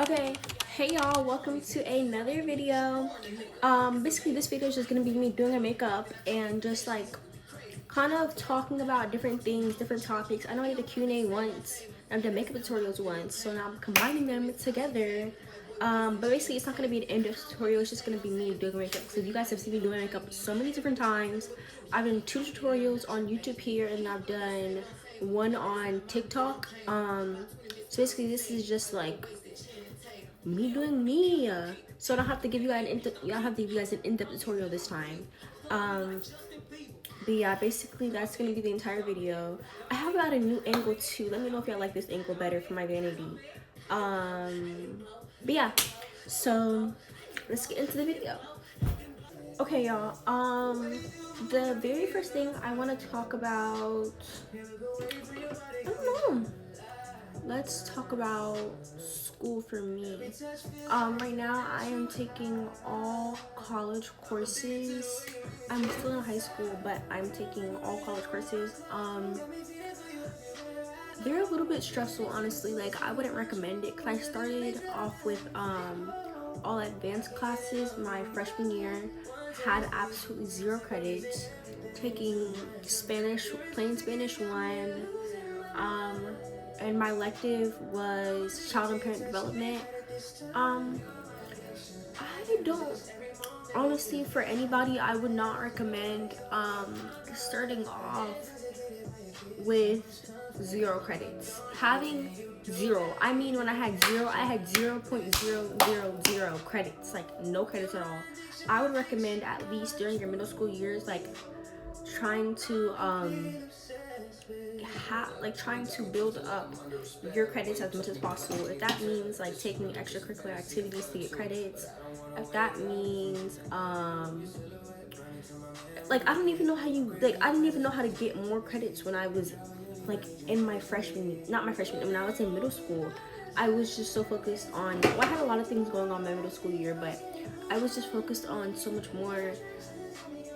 Okay, hey y'all, welcome to another video. Basically this video is just gonna be me doing my makeup and just like kind of talking about different things, different topics. I know I did a Q&A once and I did makeup tutorials once, so now I'm combining them together. But basically it's not gonna be an in-depth tutorial, it's just gonna be me doing makeup. So you guys have seen me doing makeup so many different times. I've done 2 tutorials on YouTube here and I've done one on TikTok. So basically this is just like me doing me. So I don't have to give you guys an in-depth tutorial this time. Um, but yeah, basically that's gonna be the entire video. I have got a new angle too. Let me know if y'all like this angle better for my vanity. But yeah, so let's get into the video. Okay, y'all. The very first thing I want to talk about, I don't know. Let's talk about school for me. Right now I am taking all college courses. I'm still in high school, but I'm taking all college courses. They're a little bit stressful, honestly. Like I wouldn't recommend it because I started off with all advanced classes my freshman year, had absolutely 0 credits, taking Spanish, plain Spanish 1, and my elective was child and parent development. um I don't, honestly, for anybody I would not recommend starting off with 0 credits. Having zero, I mean, when I had zero, I had 0.000 credits, like no credits at all. I would recommend at least during your middle school years, like trying to trying to build up your credits as much as possible. If that means like taking extracurricular activities to get credits, if that means like I don't even know how you, like I didn't even know how to get more credits when I was like in my freshman, not my freshman, when I was in middle school. I was just so focused on, well, I had a lot of things going on my middle school year, but I was just focused on so much more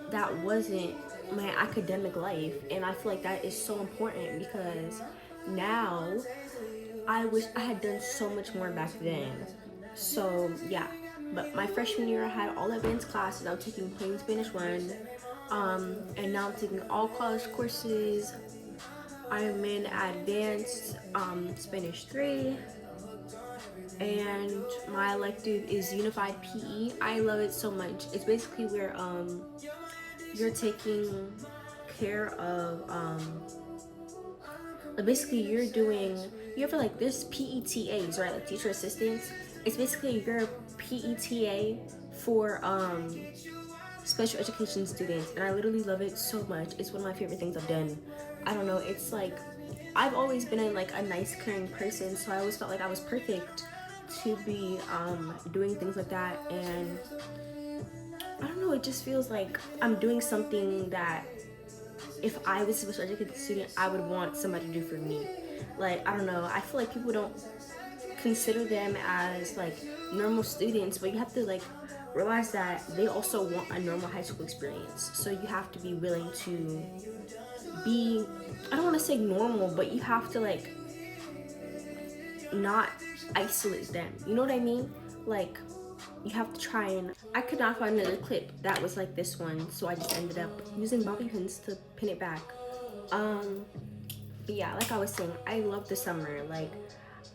that wasn't my academic life. And I feel like that is so important because now I wish I had done so much more back then. So yeah, but my freshman year I had all advanced classes. I was taking plain Spanish 1, and now I'm taking all college courses. I'm in advanced Spanish 3, and my elective is unified PE. I love it so much. It's basically where you're taking care of basically you're doing, you have like this PETAs, right, like teacher assistants. It's basically your PETA for special education students, and I literally love it so much. It's one of my favorite things I've done. I don't know, it's like I've always been a nice, caring person, so I always felt like I was perfect to be doing things like that. And I don't know, it just feels like I'm doing something that if I was a special education student, I would want somebody to do for me. Like, I don't know, I feel like people don't consider them as like normal students, but you have to like realize that they also want a normal high school experience. So you have to be willing to be, I don't want to say normal, but you have to like not isolate them. You know what I mean? Like, you have to try, and I could not find another clip that was like this one, so I just ended up using bobby pins to pin it back. But yeah, like I was saying, I love the summer. Like,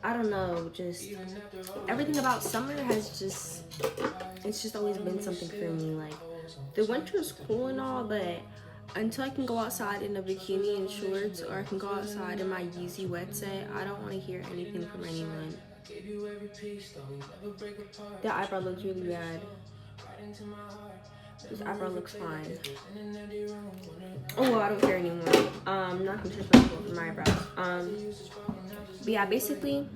I don't know, just everything about summer has just, it's just always been something for me. Like, the winter is cool and all, but until I can go outside in a bikini and shorts, or I can go outside in my Yeezy wetsuit, I don't want to hear anything from anyone. That eyebrow looks really bad. This eyebrow looks fine. Oh well, I don't care anymore. Not gonna touch myself with my eyebrows. But yeah, basically,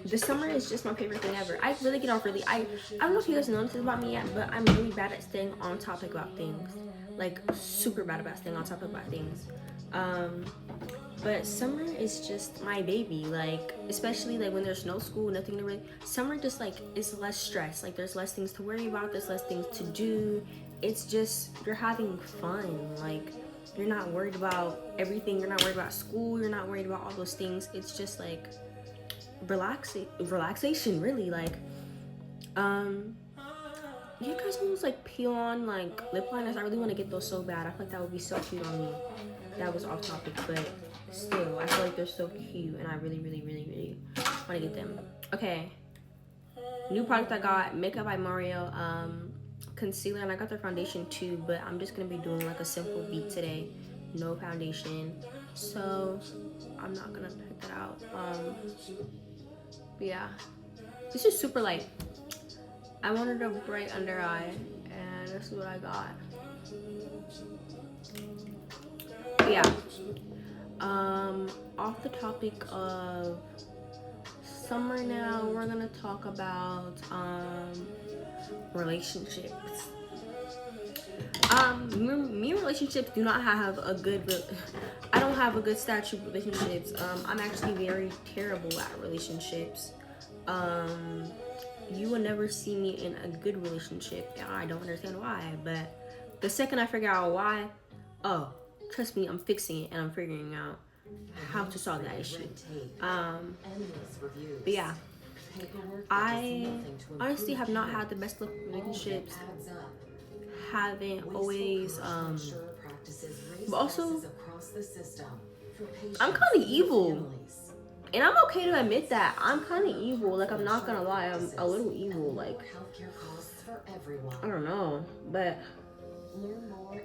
the summer is just my favorite thing ever. I really get off really. I don't know if you guys know this about me yet, but I'm really bad at staying on topic about things. Like super bad about staying on topic about things. But summer is just my baby. Like, especially like when there's no school, nothing to really. Summer just like is less stress. Like there's less things to worry about. There's less things to do. It's just you're having fun. Like you're not worried about everything. You're not worried about school. You're not worried about all those things. It's just like relaxation, really. Like, you guys almost like peel on like lip liners. I really want to get those so bad. I feel like that would be so cute on me. That was off topic, but still, I feel like they're so cute, and I really, really, really, really want to get them. Okay, new product I got, Makeup by Mario, concealer, and I got their foundation too, but I'm just gonna be doing like a simple beat today, no foundation, so I'm not gonna pick that out. But yeah, this is super light. I wanted a bright under eye, and this is what I got. But yeah, off the topic of summer now, we're gonna talk about relationships. Me and relationships do not have a good I don't have a good statue of relationships. I'm actually very terrible at relationships. You will never see me in a good relationship, and I don't understand why, but the second I figure out why, oh, trust me, I'm fixing it, and I'm figuring out how to solve that issue. But yeah, I honestly have not had the best luck with relationships. Haven't always, but also, I'm kind of evil. And I'm okay to admit that. I'm kind of evil. Like, I'm not gonna lie, I'm a little evil. Like, I don't know. But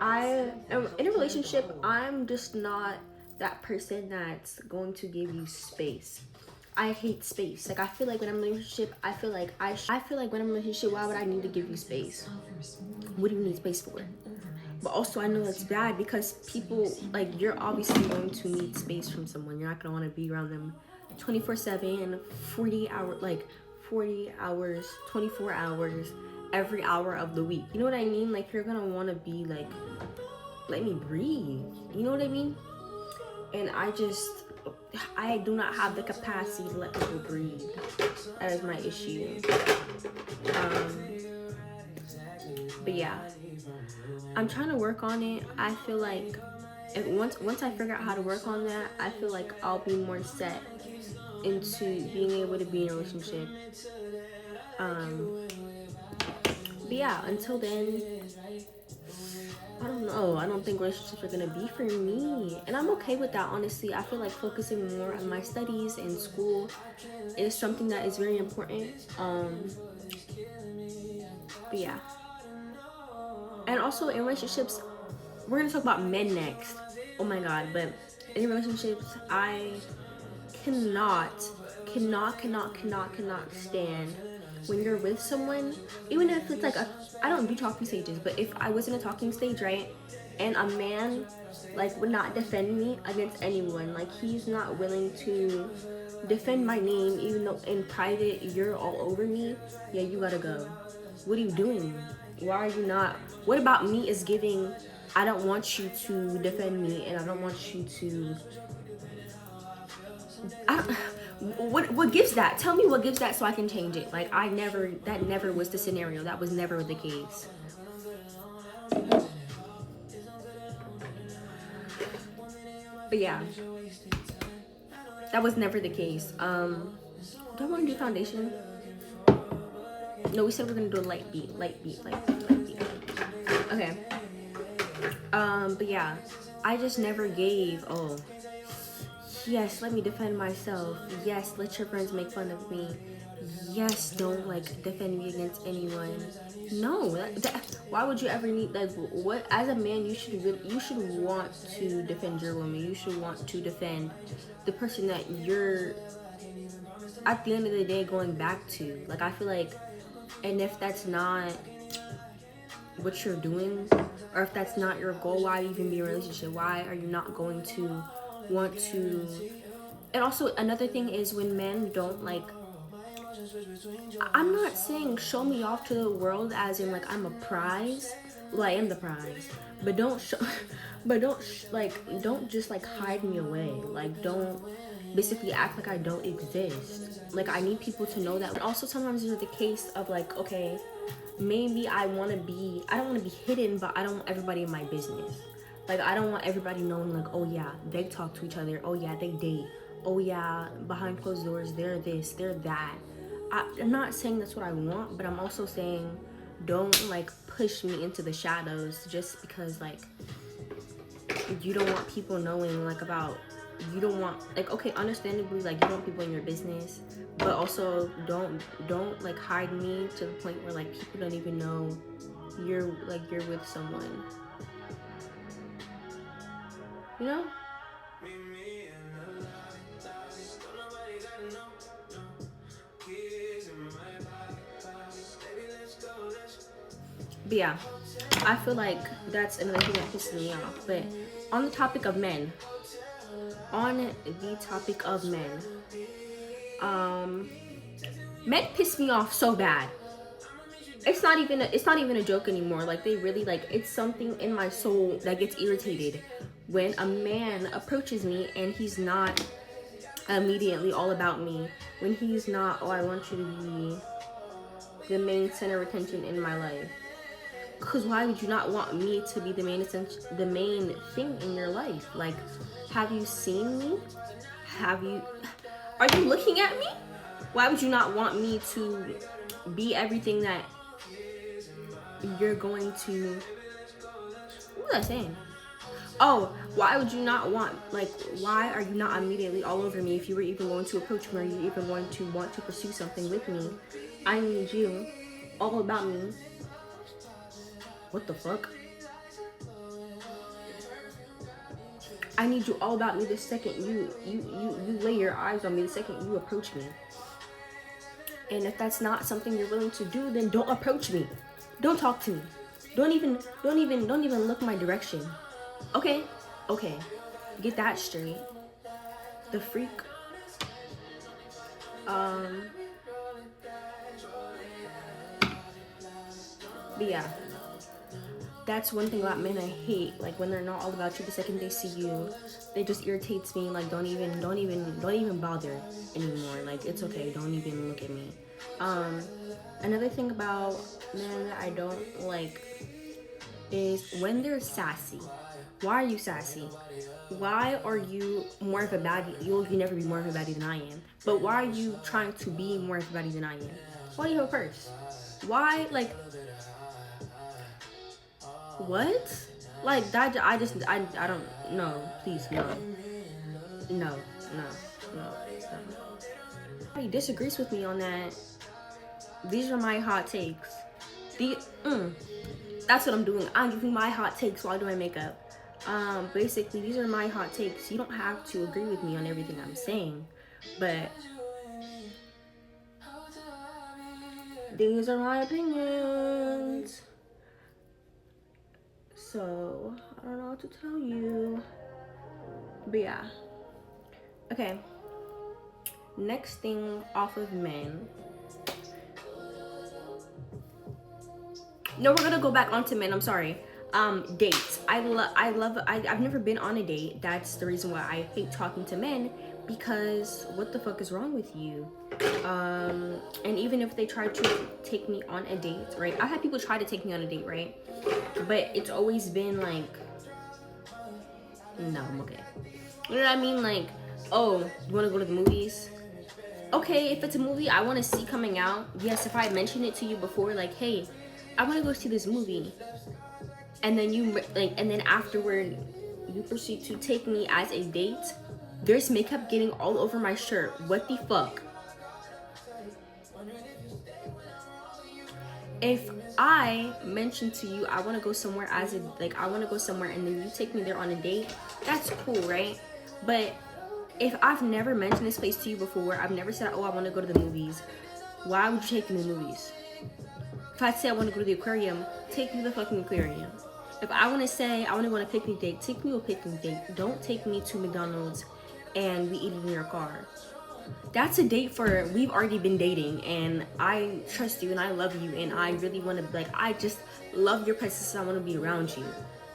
I am in a relationship. I'm just not that person that's going to give you space. I hate space. Like, I feel like when I'm in a relationship, I feel like when I'm in a relationship, why would I need to give you space? What do you need space for? But also, I know it's bad because people, like, you're obviously going to need space from someone. You're not gonna want to be around them 24/7, 40 hours, 24 hours, every hour of the week. You know what I mean? Like, you're gonna want to be like, let me breathe. You know what I mean? And I do not have the capacity to let people breathe. That is my issue. But yeah, I'm trying to work on it. I feel like once I figure out how to work on that, I feel like I'll be more set into being able to be in a relationship. But yeah, until then, I don't know. I don't think relationships are gonna be for me, and I'm okay with that. Honestly, I feel like focusing more on my studies and school is something that is very important. But yeah, and also in relationships, we're gonna talk about men next. Oh my god! But in relationships, I cannot stand when you're with someone, even if it's like I don't do talking stages, but if I was in a talking stage, right, and a man like would not defend me against anyone, like he's not willing to defend my name, even though in private you're all over me, yeah, you gotta go. What are you doing? Why are you not? What about me is giving? I don't want you to defend me, and I don't want you to. What gives that? Tell me what gives that so I can change it. Like, that never was the scenario. That was never the case. But yeah, that was never the case. Do I want to do foundation? No, we said we're gonna do a light beat. Okay. But yeah, I just never gave. Oh, yes, let me defend myself. Yes, let your friends make fun of me. Yes, don't like defend me against anyone. No, why would you ever need that? What, as a man, you should want to defend your woman. You should want to defend the person that you're at the end of the day going back to. Like, I feel like, and if that's not what you're doing, or if that's not your goal, why even be in a relationship? Why are you not going to want to? And also another thing is when men don't like, I'm not saying show me off to the world as in like I'm a prize. Well, I am the prize, but don't just like hide me away. Like, don't basically act like I don't exist. Like, I need people to know that. And also sometimes there's the case of like, okay, maybe I don't want to be hidden, but I don't want everybody in my business. Like, I don't want everybody knowing like, oh yeah, they talk to each other, oh yeah, they date, oh yeah, behind closed doors, they're this, they're that. I'm not saying that's what I want, but I'm also saying don't like push me into the shadows just because like you don't want people knowing like about, you don't want like, okay, understandably, like you don't want people in your business, but also don't like hide me to the point where like people don't even know you're with someone, you know. But yeah, I feel like that's another thing that pisses me off. But on the topic of men, men piss me off so bad. It's not even a joke anymore. Like they really like, it's something in my soul that gets irritated when a man approaches me and he's not immediately all about me. When he's not, oh, I want you to be the main center of attention in my life. Cause why would you not want me to be the main thing in your life? Like, have you seen me? Are you looking at me? Why would you not want me to be everything that you're going to? What was I saying? Oh, why would you not want, like, why are you not immediately all over me if you were even going to approach me or you even going to want to pursue something with me? I need you all about me. What the fuck? I need you all about me the second you lay your eyes on me, the second you approach me. And if that's not something you're willing to do, then don't approach me. Don't talk to me. Don't even look my direction. Okay? Get that straight. The freak. But yeah. That's one thing about men I hate. Like when they're not all about you the second they see you, it just irritates me. Like don't even bother anymore. Like it's okay, don't even look at me. Another thing about men that I don't like is when they're sassy. Why are you sassy? Why are you more of a baddie? You'll never be more of a baddie than I am. But why are you trying to be more of a baddie than I am? Why do you have a purse? Why, like, what? Like that, I don't know. Please, no. Nobody disagrees with me on that. These are my hot takes. That's what I'm doing. I'm giving my hot takes while doing makeup. Basically, these are my hot takes. You don't have to agree with me on everything I'm saying, but these are my opinions. So, I don't know what to tell you. But yeah. Okay. Next thing off of men. No, we're gonna go back onto men. I'm sorry. Dates. I've never been on a date. That's the reason why I hate talking to men, because what the fuck is wrong with you? And even if they try to take me on a date, right? I've had people try to take me on a date, right? But it's always been like, no, I'm okay. You know what I mean? Like, oh, you want to go to the movies? Okay, if it's a movie I want to see coming out, yes, if I mentioned it to you before, like, hey, I want to go see this movie, and then and then afterward, you proceed to take me as a date, there's makeup getting all over my shirt. What the fuck? If I mention to you I want to go somewhere I want to go somewhere, and then you take me there on a date, that's cool, right? But if I've never mentioned this place to you before, I've never said, oh, I want to go to the movies, why would you take me to the movies? If I say I want to go to the aquarium, take me to the fucking aquarium. If I want to say I want to go on a picnic date, take me to a picnic date. Don't take me to McDonald's and we eat it in your car. That's a date for, we've already been dating, and I trust you and I love you, and I really want to, like, I just love your presence and I want to be around you.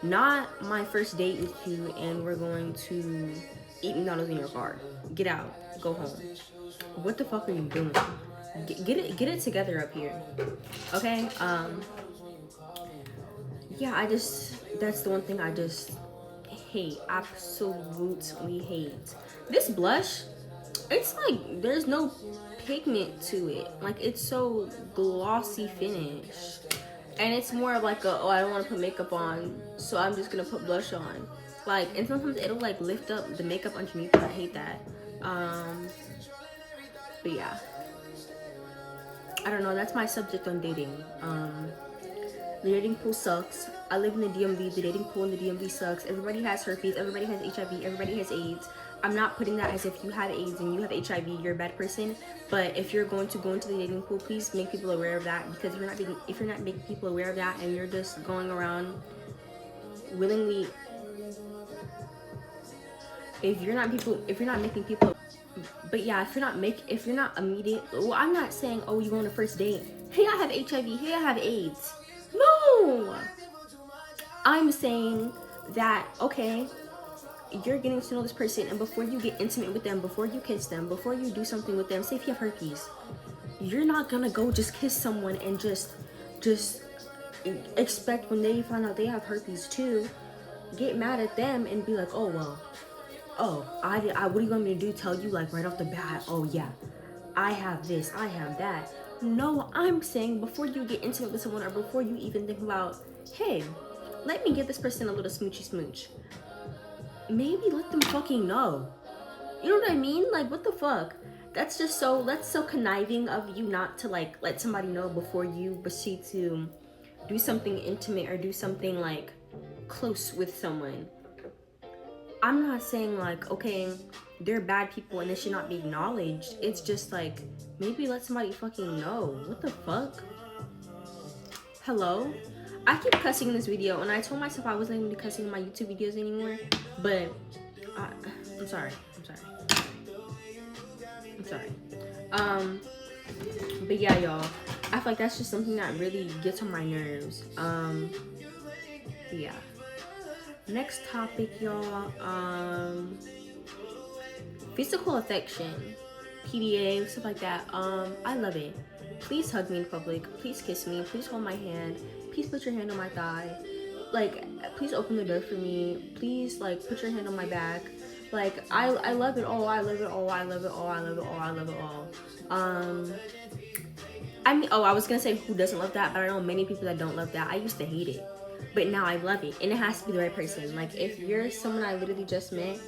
Not my first date with you and we're going to eat McDonald's in your car. Get out. Go home. What the fuck are you doing? Get it together up here. Okay? Yeah, that's the one thing I just hate. Absolutely hate. This blush, It's like there's no pigment to it. Like it's so glossy finish. And it's more of like a, oh, I don't want to put makeup on, so I'm just gonna put blush on. Like, and sometimes it'll like lift up the makeup underneath, but I hate that. But yeah, I don't know, that's my subject on dating. The dating pool sucks. I live in the DMV. The dating pool in the DMV sucks. Everybody has herpes. Everybody has HIV. Everybody has AIDS. I'm not putting that as if you have AIDS and you have HIV, you're a bad person. But if you're going to go into the dating pool, please make people aware of that. Because if you're not making people aware of that, and you're just going around willingly, if you're not making people, but yeah, if you're not immediate. Well, I'm not saying, oh, you go on a first date. Hey, I have HIV. Hey, I have AIDS. No, I'm saying that, okay, you're getting to know this person, and before you get intimate with them, before you kiss them, before you do something with them, say if you have herpes, you're not gonna go just kiss someone and just expect when they find out they have herpes too, get mad at them and be like, oh well, oh I what do you want me to do? Tell you like right off the bat, oh yeah, I have this, I have that. No, I'm saying before you get intimate with someone, or before you even think about, hey, let me give this person a little smoochy smooch, maybe let them fucking know. You know what I mean? Like, what the fuck? That's so conniving of you not to like let somebody know before you proceed to do something intimate or do something like close with someone. I'm not saying like, okay, they're bad people and they should not be acknowledged. It's just like, maybe let somebody fucking know. What the fuck? Hello? I keep cussing in this video, and I told myself I wasn't going to be cussing in my YouTube videos anymore, but I'm sorry. But yeah, y'all, I feel like that's just something that really gets on my nerves. Yeah. Next topic, y'all. Physical affection, PDA, stuff like that. I love it. Please hug me in public. Please kiss me. Please hold my hand. Please put your hand on my thigh. Like, please open the door for me. Please, like, put your hand on my back. Like, I love it all. I love it all. I love it all. I love it all. I love it all. I mean, oh, I was gonna say who doesn't love that, but I know many people that don't love that. I used to hate it, but now I love it, and it has to be the right person. Like, if you're someone I literally just met,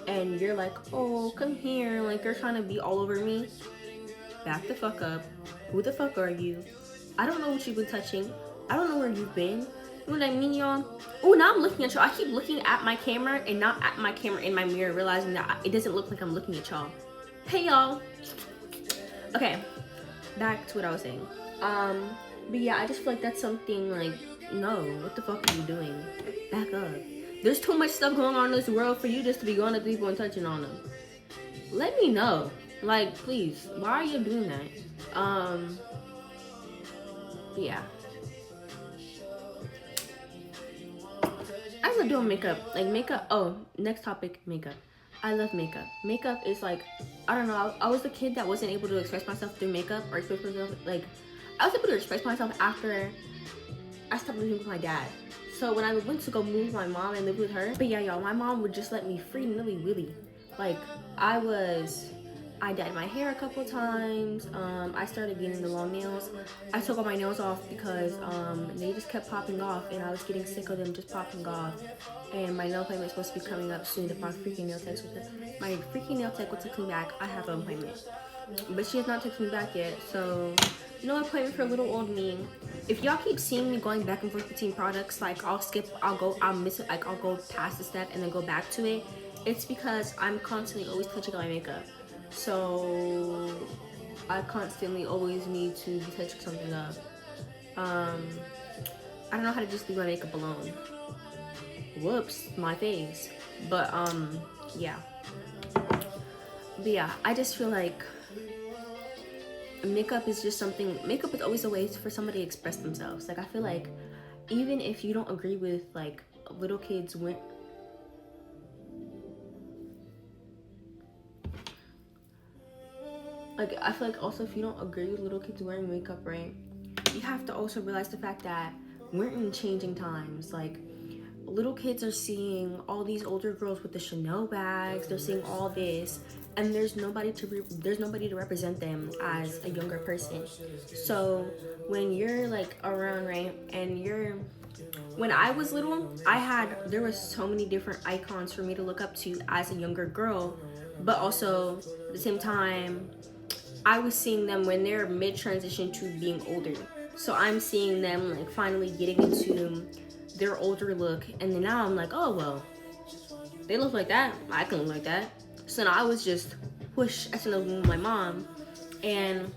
and you're like, oh, come here, like you're trying to be all over me, back the fuck up. Who the fuck are you? I don't know what you've been touching. I don't know where you've been. You know what I mean, y'all? Oh, now I'm looking at y'all. I keep looking at my camera and not at my camera in my mirror, realizing that it doesn't look like I'm looking at y'all. Hey, y'all. Okay, back to what I was saying. But yeah, I just feel like that's something like, no, what the fuck are you doing? Back up. There's too much stuff going on in this world for you just to be going to people and touching on them. Let me know. Like, please, why are you doing that? Yeah. I love doing makeup. Like, makeup, oh, next topic, makeup. I love makeup. Makeup is like, I don't know, I was the kid that wasn't able to express myself through makeup, or express myself, like, I was able to express myself after I stopped living with my dad. So when I went to go move with my mom and live with her, but yeah, y'all, my mom would just let me free nilly willy. Like, I dyed my hair a couple times. I started getting the long nails. I took all my nails off because they just kept popping off, and I was getting sick of them just popping off. And my nail appointment is supposed to be coming up soon. If my freaking nail tech will text me back, I have an appointment. But she has not texted me back yet, so no appointment for little old me. If y'all keep seeing me going back and forth between products, like I'll miss it, like I'll go past the step and then go back to it. It's because I'm constantly always touching my makeup. So I constantly always need to be touching something up. I don't know how to just leave my makeup alone. Whoops, my face. But yeah. But yeah, I just feel like makeup is just something, makeup is always a way for somebody to express themselves. Like, I feel like even if you don't agree with like little kids like, I feel like also if you don't agree with little kids wearing makeup, right, you have to also realize the fact that we're in changing times. Like, little kids are seeing all these older girls with the Chanel bags. They're seeing all this, and there's nobody to represent them as a younger person. So when you're like around, right, and when I was little, there was so many different icons for me to look up to as a younger girl, but also at the same time, I was seeing them when they're mid transition to being older. So I'm seeing them like finally getting into their older look, and then now I'm like, oh well, they look like that, I can look like that. So now I was just whoosh, I started with my mom, and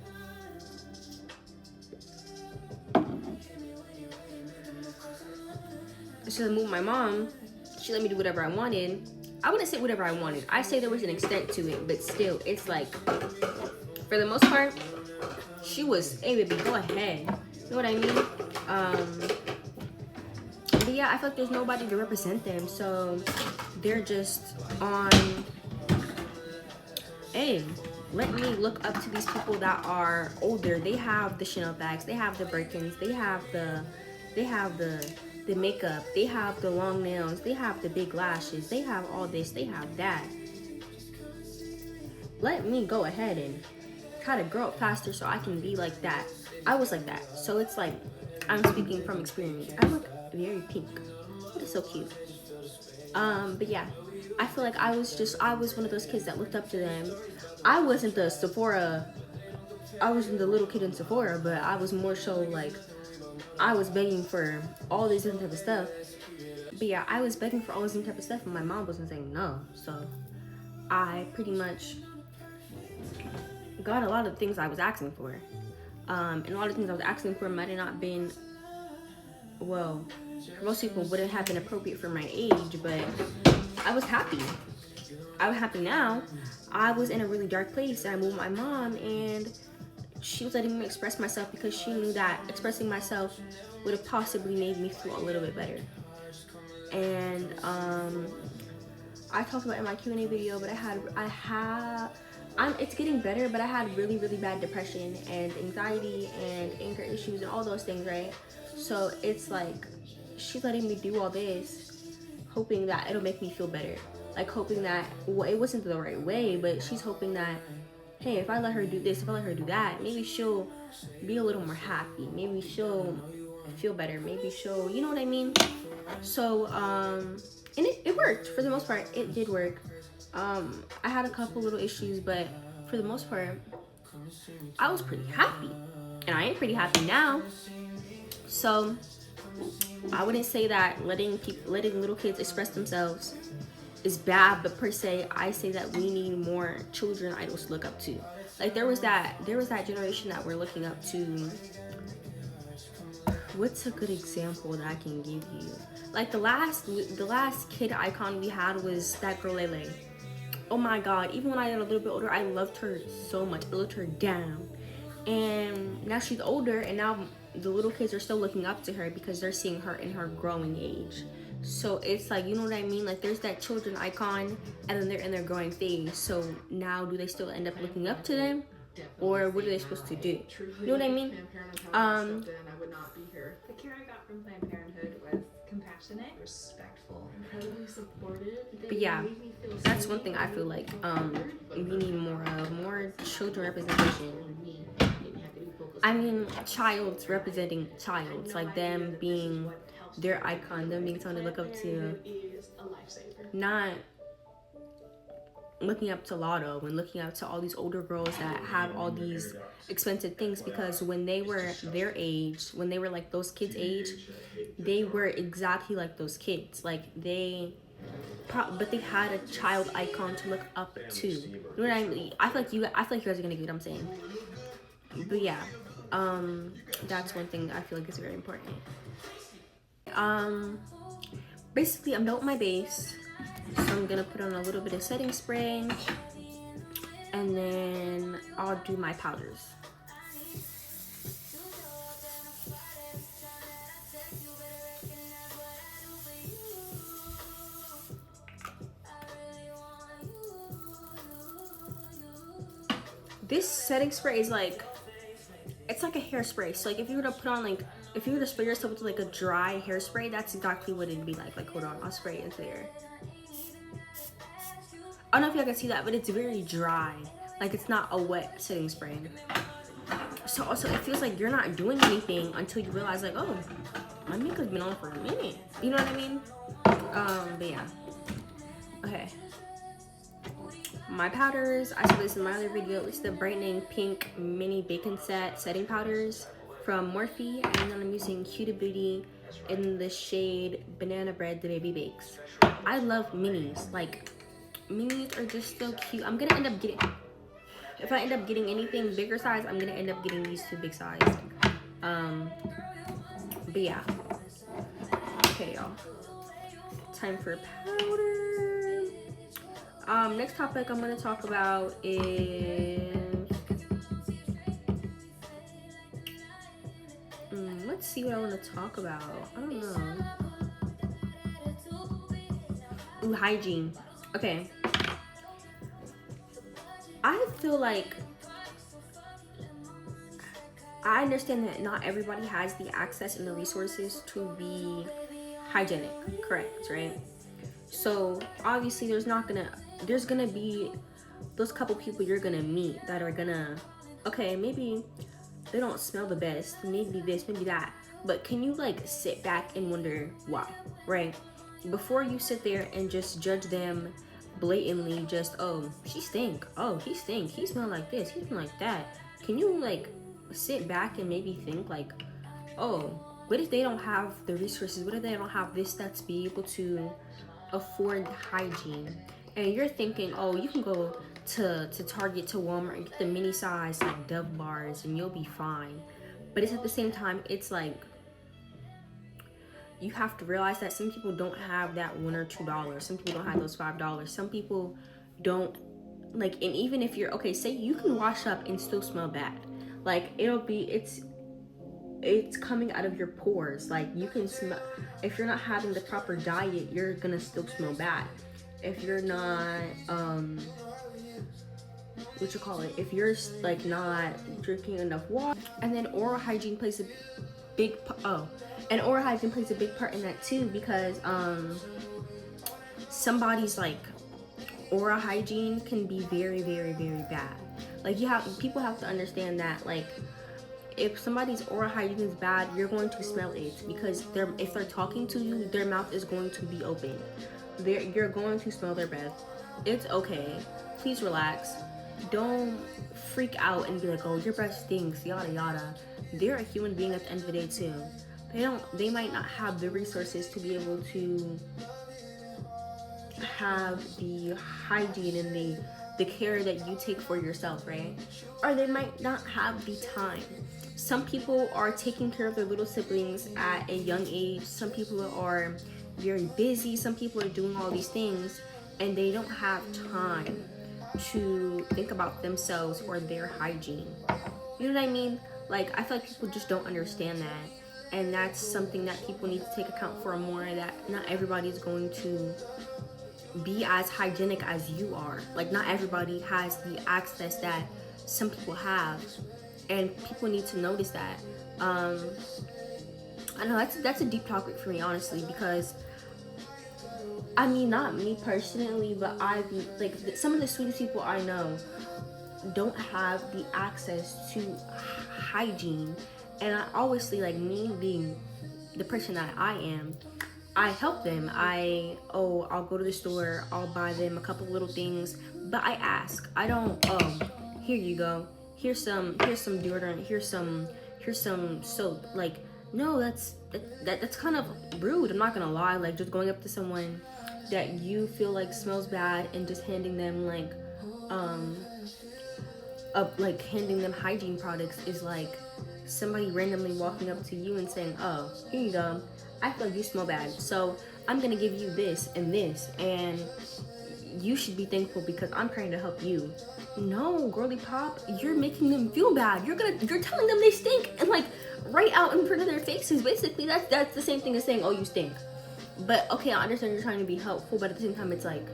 so I moved my mom. She let me do whatever I wanted. I wouldn't say whatever I wanted. I say there was an extent to it, but still, it's like, for the most part, she was, hey baby, go ahead. You know what I mean? But yeah, I feel like there's nobody to represent them, so they're just on, hey, let me look up to these people that are older. They have the Chanel bags, they have the Birkins, they have the makeup, they have the long nails, they have the big lashes, they have all this, they have that. Let me go ahead and try to grow up faster so I can be like that. I was like that, so it's like, I'm speaking from experience. I look very pink. It's so cute. But yeah, I feel like I was one of those kids that looked up to them. I wasn't the little kid in Sephora, but I was more so like, I was begging for all this different type of stuff. But yeah, I was begging for all this different type of stuff, and my mom wasn't saying no. So I pretty much got a lot of things I was asking for. And a lot of things I was asking for might have not been, well, most people wouldn't have been appropriate for my age, but I was happy. I was happy now. I was in a really dark place, and I moved my mom, and she was letting me express myself because she knew that expressing myself would have possibly made me feel a little bit better. And I talked about it in my Q&A video, but it's getting better, but I had really, really bad depression and anxiety and anger issues and all those things, right? So it's like, she's letting me do all this, hoping that it'll make me feel better. Like hoping that, well, it wasn't the right way, but she's hoping that, hey, if I let her do this, if I let her do that, maybe she'll be a little more happy. Maybe she'll feel better. Maybe she'll, you know what I mean? So, and it worked. For the most part, it did work. I had a couple little issues, but for the most part, I was pretty happy. And I am pretty happy now. So, I wouldn't say that letting little kids express themselves is bad, but per se, I say that we need more children idols to look up to. Like there was that generation that we're looking up to. What's a good example that I can give you? Like the last kid icon we had was that girl Lele. Oh my god, even when I got a little bit older, I loved her so much. I loved her down. And now she's older, and now the little kids are still looking up to her because they're seeing her in her growing age. So it's like, you know what I mean? Like there's that children icon, and then they're in their growing phase. So now do they still end up looking up to them? Or what are they supposed to do? You know what I mean? I would not be here. The care I got from Planned Parenthood was compassionate, respectful, incredibly supportive. But yeah, that's one thing I feel like we need more children representation. I mean, childs representing childs, like them being their icon, them being someone to look up to, not looking up to Lotto and looking up to all these older girls that have all these expensive things, because when they were their age, when they were like those kids' age, they were exactly like those kids. Like but they had a child icon to look up to. You know what I mean? I feel like you guys are gonna get what I'm saying. But yeah, that's one thing I feel like is very important. Basically, I'm done with my base. So I'm gonna put on a little bit of setting spray, and then I'll do my powders. This setting spray is like, it's like a hairspray. So like if you were to put on like if you were to spray yourself with like a dry hairspray, that's exactly what it'd be like. Like, hold on, I'll spray it into there. I don't know if y'all can see that, but it's very dry. Like, it's not a wet setting spray. So also, it feels like you're not doing anything until you realize, like, oh, my makeup's been on for a minute. You know what I mean? But yeah. Okay. My powders, I saw this in my other video. It's the brightening pink mini bacon set setting powders from Morphe, and then I'm using Huda Beauty in the shade Banana Bread the Baby Bakes. I love minis. Like, minis are just so cute. I'm gonna end up getting, if I end up getting anything bigger size, I'm gonna end up getting these two big size. But yeah. Okay, y'all. Time for powder. Next topic I'm gonna talk about is let's see what I want to talk about. I don't know. Ooh, hygiene. Okay. I feel like I understand that not everybody has the access and the resources to be hygienic, correct, right? So obviously there's gonna be those couple people you're gonna meet that are gonna, okay, maybe they don't smell the best, maybe this, maybe that, but can you like sit back and wonder why, right? Before you sit there and just judge them blatantly, just, oh, she stink, oh, he stink, he smell like this, he smell like that. Can you like sit back and maybe think like, oh, what if they don't have the resources? What if they don't have this that's be able to afford hygiene? And you're thinking, oh, you can go to Target, to Walmart, and get the mini size like Dove bars and you'll be fine. But it's at the same time, it's like you have to realize that some people don't have that $1 or $2. Some people don't have those $5. Some people don't, like, and even if you're, okay, say you can wash up and still smell bad. Like, it's coming out of your pores. Like, you can smell, if you're not having the proper diet, you're gonna still smell bad. If you're not, if you're like not drinking enough water. And then oral hygiene plays a big and oral hygiene plays a big part in that too, because somebody's like oral hygiene can be very, very, very bad. Like, people have to understand that, like, if somebody's oral hygiene is bad, you're going to smell it, because if they're talking to you, their mouth is going to be open. You're going to smell their breath. It's okay. Please relax. Don't freak out and be like, oh, your breath stinks, yada yada. They're a human being at the end of the day too. They might not have the resources to be able to have the hygiene and the care that you take for yourself, right? Or they might not have the time. Some people are taking care of their little siblings at a young age. Some people are very busy. Some people are doing all these things and they don't have time to think about themselves or their hygiene. You know what I mean? Like, I feel like people just don't understand that. And that's something that people need to take account for more, that not everybody's going to be as hygienic as you are. Like, not everybody has the access that some people have. And people need to notice that. I know that's a deep topic for me, honestly, because I mean, not me personally, but some of the sweetest people I know don't have the access to hygiene. And I obviously, like, me being the person that I am, I help them. I'll go to the store, I'll buy them a couple little things, but I ask. I don't, here you go. Here's some deodorant, here's some soap. Like, no, that's kind of rude. I'm not gonna lie. Like, just going up to someone that you feel like smells bad and just handing them handing them hygiene products is like somebody randomly walking up to you and saying, oh, here you go, I feel like you smell bad, so I'm gonna give you this and this, and you should be thankful because I'm trying to help you. No, girly pop, you're making them feel bad. You're telling them they stink, and like right out in front of their faces. Basically, that's the same thing as saying, oh, you stink. But okay, I understand you're trying to be helpful, but at the same time, it's like,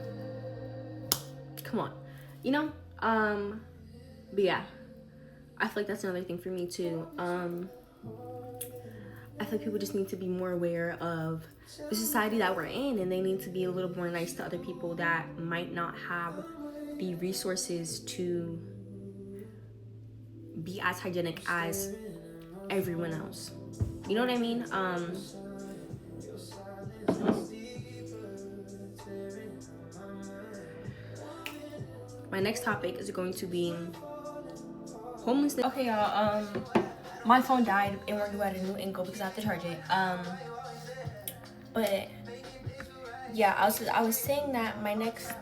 come on, you know? But yeah, I feel like that's another thing for me too. I feel like people just need to be more aware of the society that we're in, and they need to be a little more nice to other people that might not have the resources to be as hygienic as everyone else. You know what I mean? My next topic is going to be homelessness. Okay, y'all. My phone died and we're gonna add a new angle because I have to charge it. But yeah, I was saying that my next.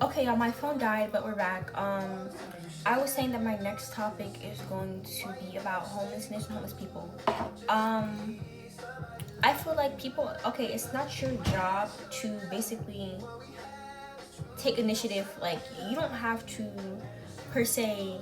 Okay, y'all, my phone died, but we're back. I was saying that my next topic is going to be about homelessness and homeless people. I feel like people, okay, it's not your job to basically take initiative. Like, you don't have to, per se,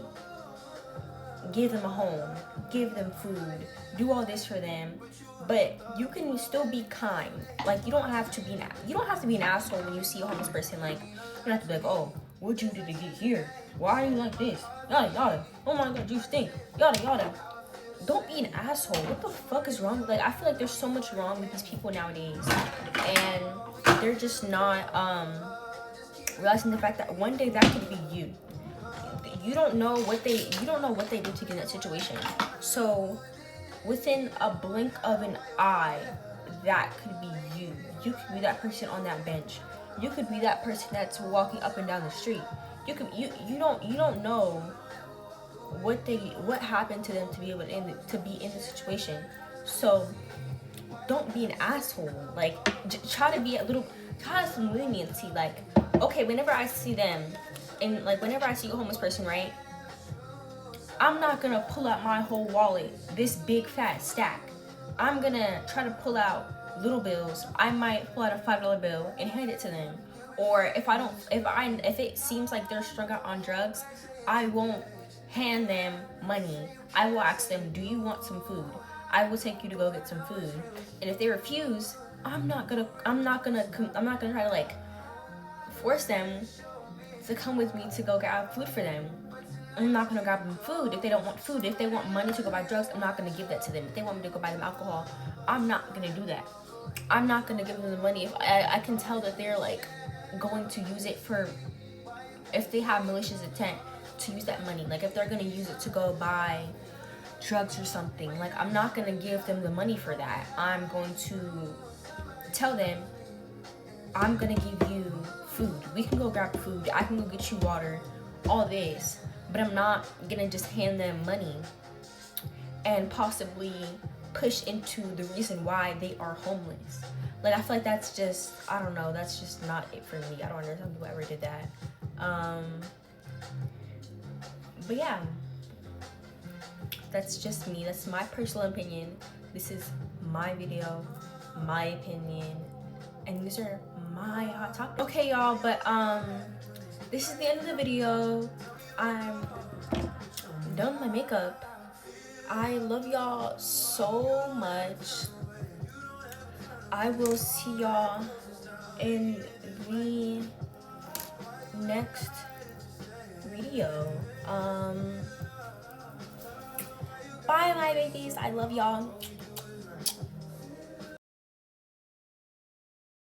give them a home, give them food, do all this for them, but you can still be kind. Like, you don't have to be an asshole when you see a homeless person. Like, you don't have to be like, oh, what'd you do to get here? Why are you like this? Yada yada. Oh my god, you stink. Yada yada. Don't be an asshole. What the fuck is wrong? Like, I feel like there's so much wrong with these people nowadays, and they're just not realizing the fact that one day that could be you. You don't know what they did to get in that situation. So within a blink of an eye, that could be you. You could be that person on that bench. You could be that person that's walking up and down the street. You don't know what happened to them to be able to be in the situation. So don't be an asshole. Like, try to have some leniency. Like, okay, whenever I see them, and like whenever I see a homeless person, right, I'm not gonna pull out my whole wallet, this big fat stack. I'm gonna try to pull out little bills. I might pull out a $5 bill and hand it to them. Or if it seems like they're strung out on drugs, I won't hand them money. I will ask them, do you want some food? I will take you to go get some food. And if they refuse, I'm not gonna try to like force them to come with me to go grab food for them. I'm not gonna grab them food if they don't want food. If they want money to go buy drugs, I'm not gonna give that to them. If they want me to go buy them alcohol, I'm not gonna do that. I'm not gonna give them the money if I can tell that they're like going to use it for, if they have malicious intent to use that money. Like, if they're gonna use it to go buy drugs or something, like, I'm not gonna give them the money for that. I'm going to tell them, I'm gonna give you food. We can go grab food. I can go get you water, all this. But I'm not gonna just hand them money and possibly push into the reason why they are homeless. Like, I feel like that's just, I don't know, that's just not it for me. I don't understand people ever did that. But yeah, that's just me. That's my personal opinion. This is my video, my opinion, and these are my hot topics. Okay, y'all, but this is the end of the video. I'm done with my makeup. I love y'all so much. I will see y'all in the next video. Bye, my babies. I love y'all.